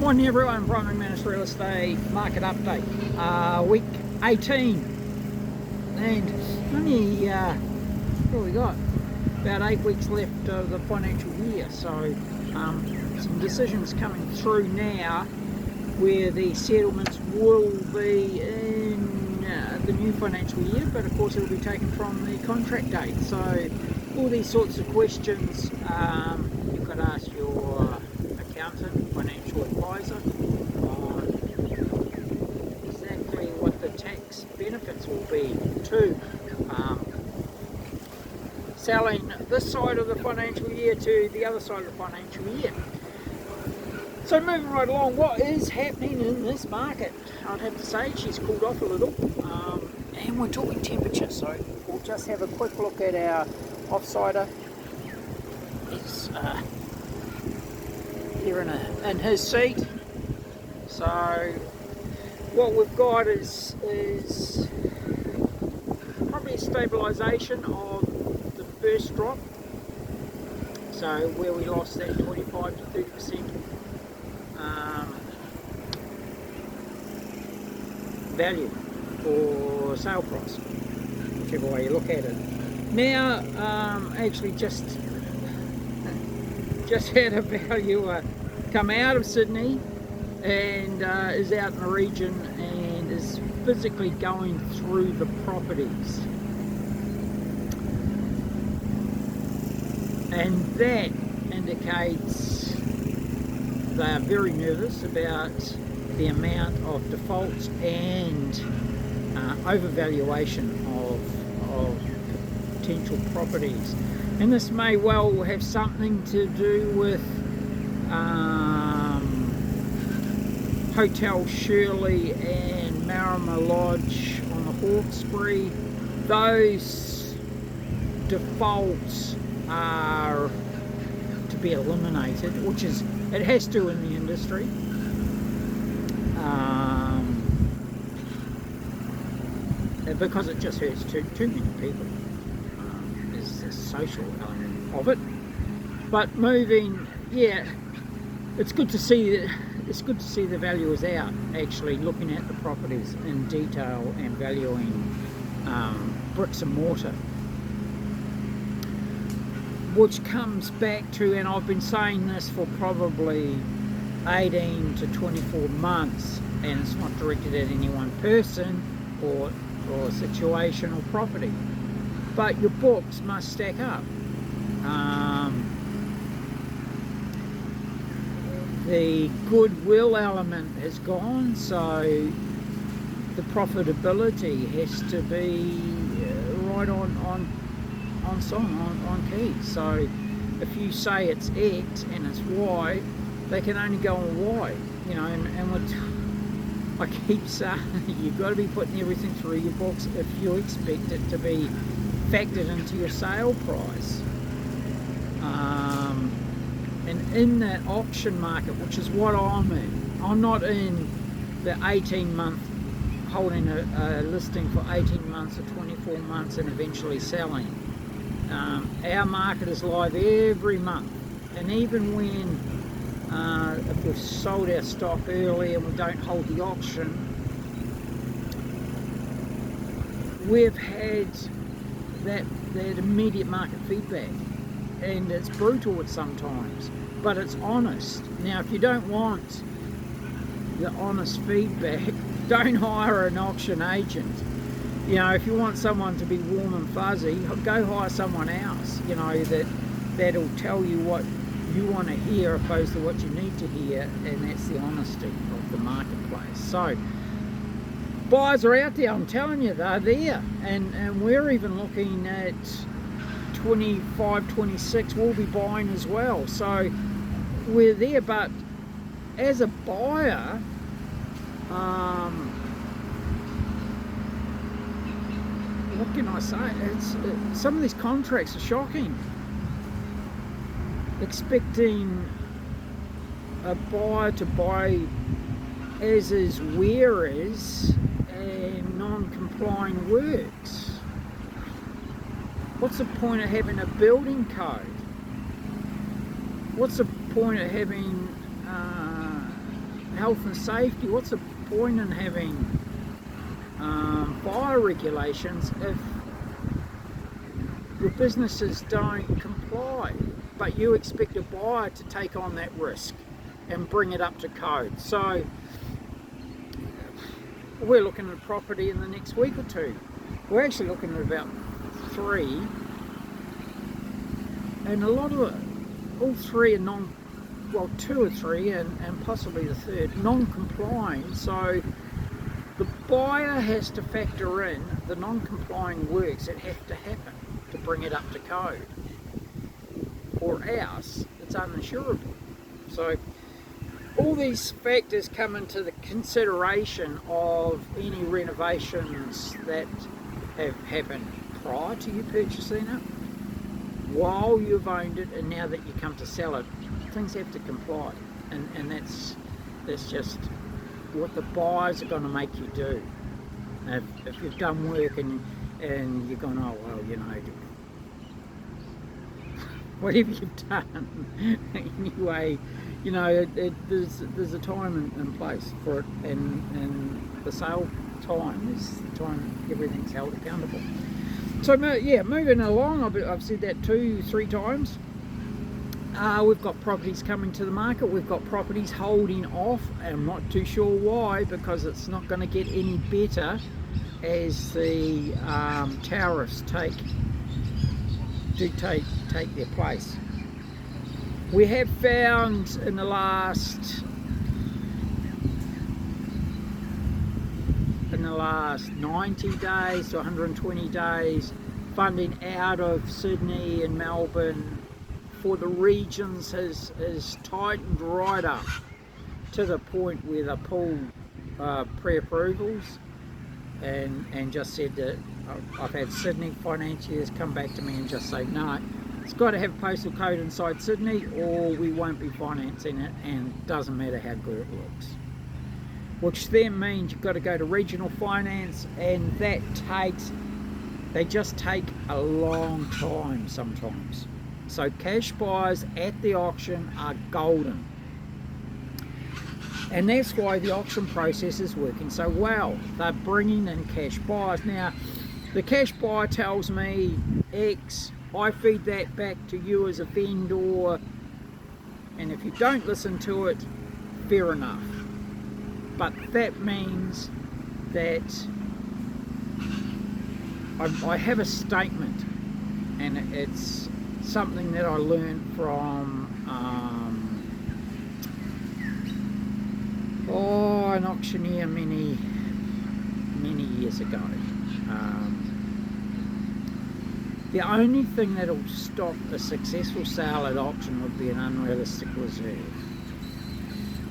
Morning everyone, Primary McManus Real Estate Market Update, week 18, and only, what have we got? About 8 weeks left of the financial year, so some decisions coming through now where the settlements will be in the new financial year, but of course it will be taken from the contract date. So all these sorts of questions you've got to ask your accountant, financial advisor on exactly what the tax benefits will be to selling this side of the financial year to the other side of the financial year. So moving right along, what is happening in this market? I'd have to say she's cooled off a little, and we're talking temperature, so we'll just have a quick look at our offsider. He's here in his seat. So what we've got is probably a stabilisation of the first drop, so where we lost that 25 to 30% value or sale price, whichever way you look at it. Now actually just had a valuer come out of Sydney and is out in the region and is physically going through the properties, and that indicates they are very nervous about the amount of defaults and overvaluation of potential properties. And this may well have something to do with Hotel Shirley and Marama Lodge on the Hawkesbury. Those defaults are to be eliminated, which is, it has to in the industry. Because it just hurts too many people. There's a social element of it. But moving, yeah, it's good to see that. It's good to see the valuers out actually looking at the properties in detail and valuing bricks and mortar, which comes back to, and I've been saying this for probably 18 to 24 months, and it's not directed at any one person or situation or property, but your books must stack up. The goodwill element has gone, so the profitability has to be right on key. So if you say it's X and it's Y, they can only go on Y, you know. And what I keep saying, you've got to be putting everything through your books if you expect it to be factored into your sale price. And in that auction market, which is what I'm in, I'm not in the 18-month, holding a listing for 18 months or 24 months and eventually selling. Our market is live every month, and even when if we've sold our stock early and we don't hold the auction, we've had that immediate market feedback, and it's brutal at sometimes, but it's honest. Now, if you don't want the honest feedback, don't hire an auction agent. You know, if you want someone to be warm and fuzzy, go hire someone else, you know, that'll tell you what you want to hear opposed to what you need to hear, and that's the honesty of the marketplace. So buyers are out there, I'm telling you, they're there, and we're even looking at 25, 26, we'll be buying as well. So we're there, but as a buyer, what can I say? Some of these contracts are shocking. Expecting a buyer to buy as is, where is, and non-complying works. What's the point of having a building code? What's the point of having health and safety. What's the point in having fire regulations if your businesses don't comply, but you expect a buyer to take on that risk and bring it up to code? So we're looking at a property in the next week or two. We're actually looking at about 3, and a lot of all 3 are 2 or 3 and possibly the third non-complying. So the buyer has to factor in the non-complying works that have to happen to bring it up to code, or else it's uninsurable. So all these factors come into the consideration of any renovations that have happened prior to you purchasing it, while you've owned it, and now that you come to sell it. Things have to comply, and that's just what the buyers are going to make you do. If you've done work and you're going, oh well, you know, whatever you've done, anyway, you know, there's a time and place for it, and the sale time is the time everything's held accountable. So yeah, moving along, I've said that 2-3 times. We've got properties coming to the market. We've got properties holding off. I'm not too sure why, because it's not going to get any better as the tariffs take their place. We have found in the last 90 days to 120 days, funding out of Sydney and Melbourne for the regions has tightened right up to the point where they pulled pre-approvals and just said that I've had Sydney financiers come back to me and just say, no, it's got to have postal code inside Sydney or we won't be financing it, and it doesn't matter how good it looks. Which then means you've got to go to regional finance, and they just take a long time sometimes. So cash buyers at the auction are golden. And that's why the auction process is working so well. They're bringing in cash buyers. Now, the cash buyer tells me X, I feed that back to you as a vendor, and if you don't listen to it, fair enough. But that means that I have a statement, and it's something that I learned from an auctioneer many years ago. The only thing that will stop a successful sale at auction would be an unrealistic reserve.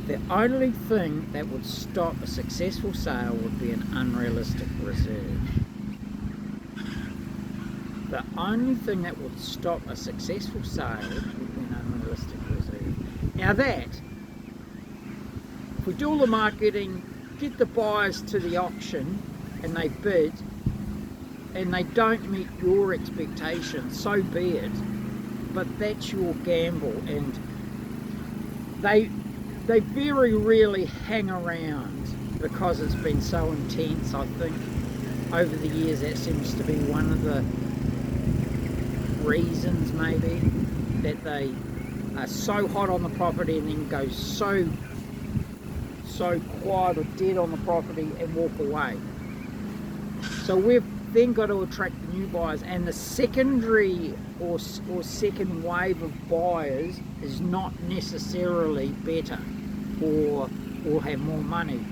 The only thing that would stop a successful sale would be an unrealistic reserve. The only thing that would stop a successful sale would be an unrealistic reserve. Now that, if we do all the marketing, get the buyers to the auction and they bid, and they don't meet your expectations, so be it, but that's your gamble. And they very rarely hang around because it's been so intense. I think over the years that seems to be one of the reasons maybe that they are so hot on the property and then go so quiet or dead on the property and walk away. So we've then got to attract the new buyers, and the secondary or second wave of buyers is not necessarily better or have more money.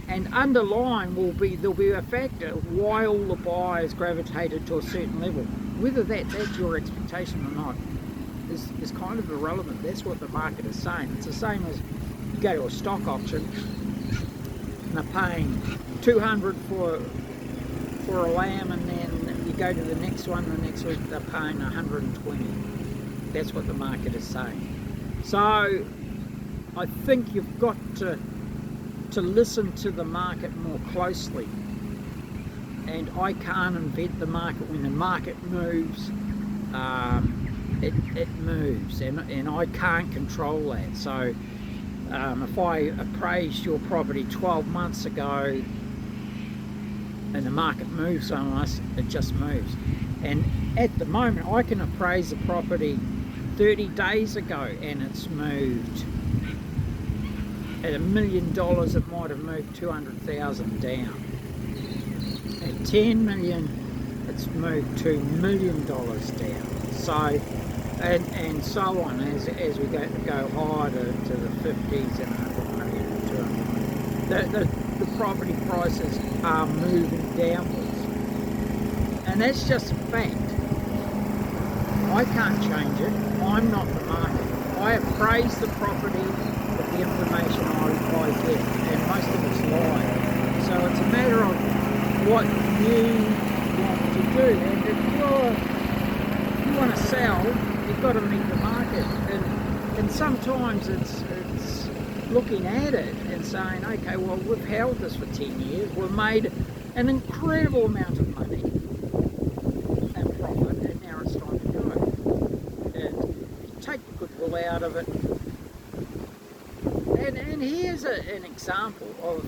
And underlying there'll be a factor why all the buyers gravitated to a certain level. Whether that's your expectation or not is kind of irrelevant. That's what the market is saying. It's the same as you go to a stock auction and they're paying 200 for a lamb, and then you go to the next one, the next week they're paying 120. That's what the market is saying. So I think you've got to listen to the market more closely, and I can't invent the market. When the market moves, it moves, and I can't control that. So if I appraised your property 12 months ago and the market moves on us, it just moves. And at the moment, I can appraise the property 30 days ago and it's moved. At $1 million, it might have moved 200,000 down. At 10 million, it's moved $2 million down. So, and so on as we go higher to the 50s and 100 million and 200 million. The property prices are moving downwards. And that's just a fact. I can't change it. I'm not the market. I appraise the property with the information I get, and most of it's live. So it's a matter of what you want to do. And if you want to sell, you've got to meet the market. And sometimes it's looking at it and saying, okay, well, we've held this for 10 years. We've made an incredible amount of money and profit, and now it's time to go. And take the goodwill out of it. And here's an example of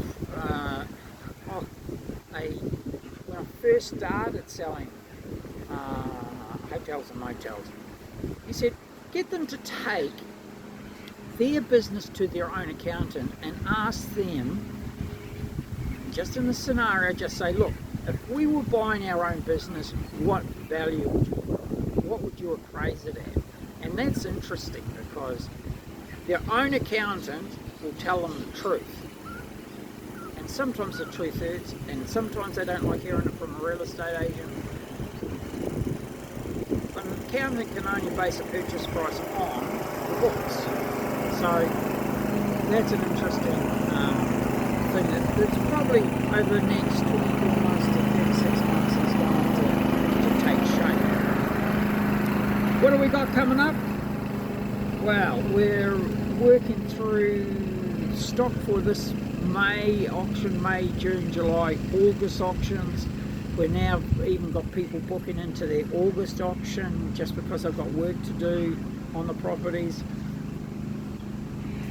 when I first started selling hotels and motels. He said, get them to take their business to their own accountant and ask them, just in the scenario, just say, look, if we were buying our own business, what value would you appraise it at? And that's interesting because their own accountant will tell them the truth. And sometimes the truth hurts, and sometimes they don't like hearing it from a real estate agent. But an accountant can only base a purchase price on the books. So that's an interesting thing that's probably over the next 24 months to 36 months is going to take shape. What do we got coming up? Well, we're working through stock for this May auction, May, June, July, August auctions. We've now even got people booking into their August auction just because I've got work to do on the properties.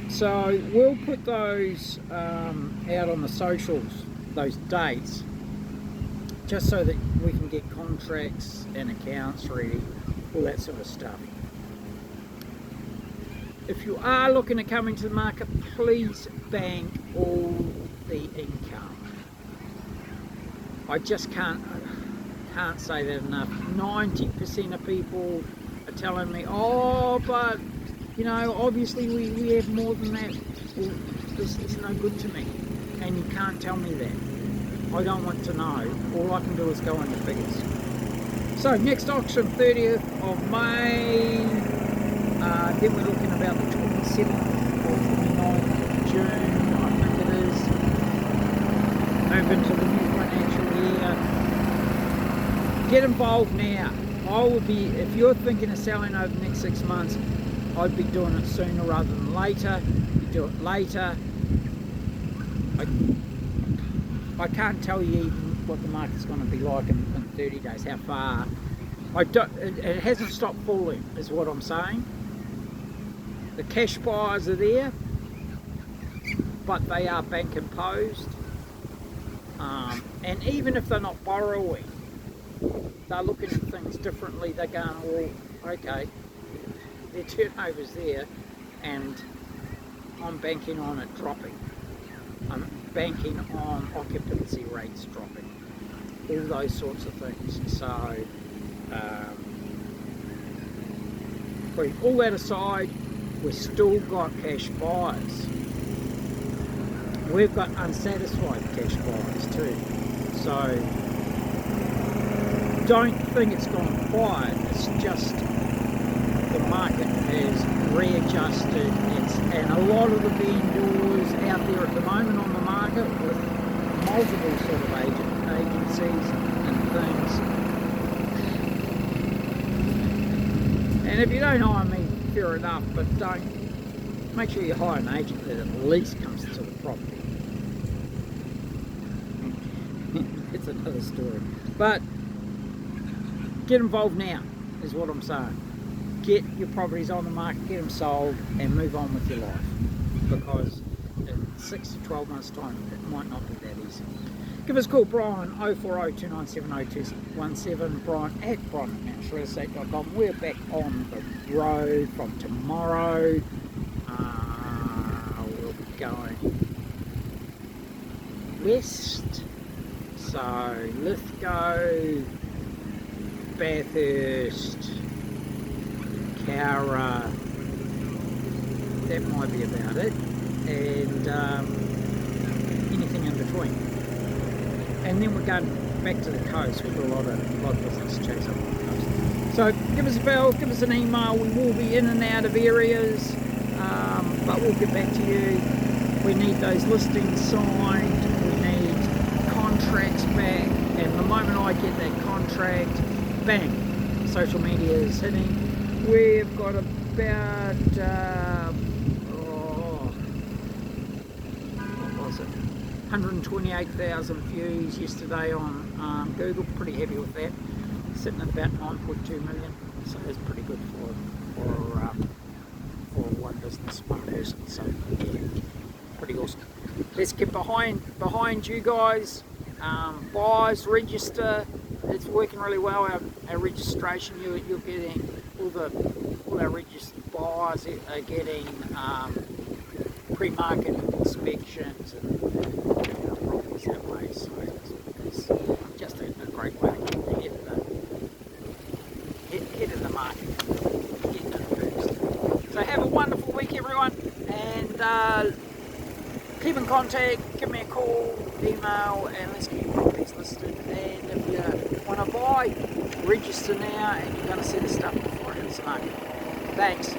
So we'll put those out on the socials, those dates, just so that we can get contracts and accounts ready, all that sort of stuff. If you are looking to come into the market, please bank all the income. I just can't say that enough. 90% of people are telling me, oh, but you know, obviously we have more than that. Well, this is no good to me, and you can't tell me that. I don't want to know. All I can do is go on the figures. So next auction, 30th of May. Then we're looking about the 27th or 29th of June, I think it is. Move into the new financial year. Get involved now. I will be, if you're thinking of selling over the next 6 months, I'd be doing it sooner rather than later. You do it later. I can't tell you even what the market's going to be like in 30 days, how far. It hasn't stopped falling, is what I'm saying. The cash buyers are there, but they are bank imposed. And even if they're not borrowing, they're looking at things differently. They're going, well, okay, their turnover's there, and I'm banking on it dropping. I'm banking on occupancy rates dropping. All those sorts of things. So, putting all that aside, we've still got cash buyers. We've got unsatisfied cash buyers too. So don't think it's gone quiet. It's just the market has readjusted. And a lot of the vendors out there at the moment on the market with multiple sort of agencies and things. And if you don't hire me, fair enough, but don't. Make sure you hire an agent that at least comes to the property. It's another story. But get involved now, is what I'm saying. Get your properties on the market, get them sold, and move on with your life. because in 6 to 12 months time it might not be that easy. Give us a call, Brian, 0402970217, Brian at brian@mountrealestate.com. We're back on the road from tomorrow. We'll be going west, so Lithgow, Bathurst, Cowra, that might be about it, and anything in between. And then we're going back to the coast. We do a lot of business chase up on the coast. So give us a bell, give us an email. We will be in and out of areas, but we'll get back to you. We need those listings signed. We need contracts back. And the moment I get that contract, bang, social media is hitting. We've got about 128,000 views yesterday on Google. Pretty happy with that. Sitting at about 9.2 million. So that's pretty good for one business, one person. So yeah, pretty awesome. Let's get behind you guys. Buyers, register. It's working really well. Our registration, you're getting all our registered buyers are getting pre-market inspections and properties that way. So it's just a great way to get ahead of the market, getting it first. So have a wonderful week, everyone, and keep in contact. Give me a call, email, and let's get your properties listed. And if you want to buy, register now, and you're going to see the stuff before it hits the market. Thanks.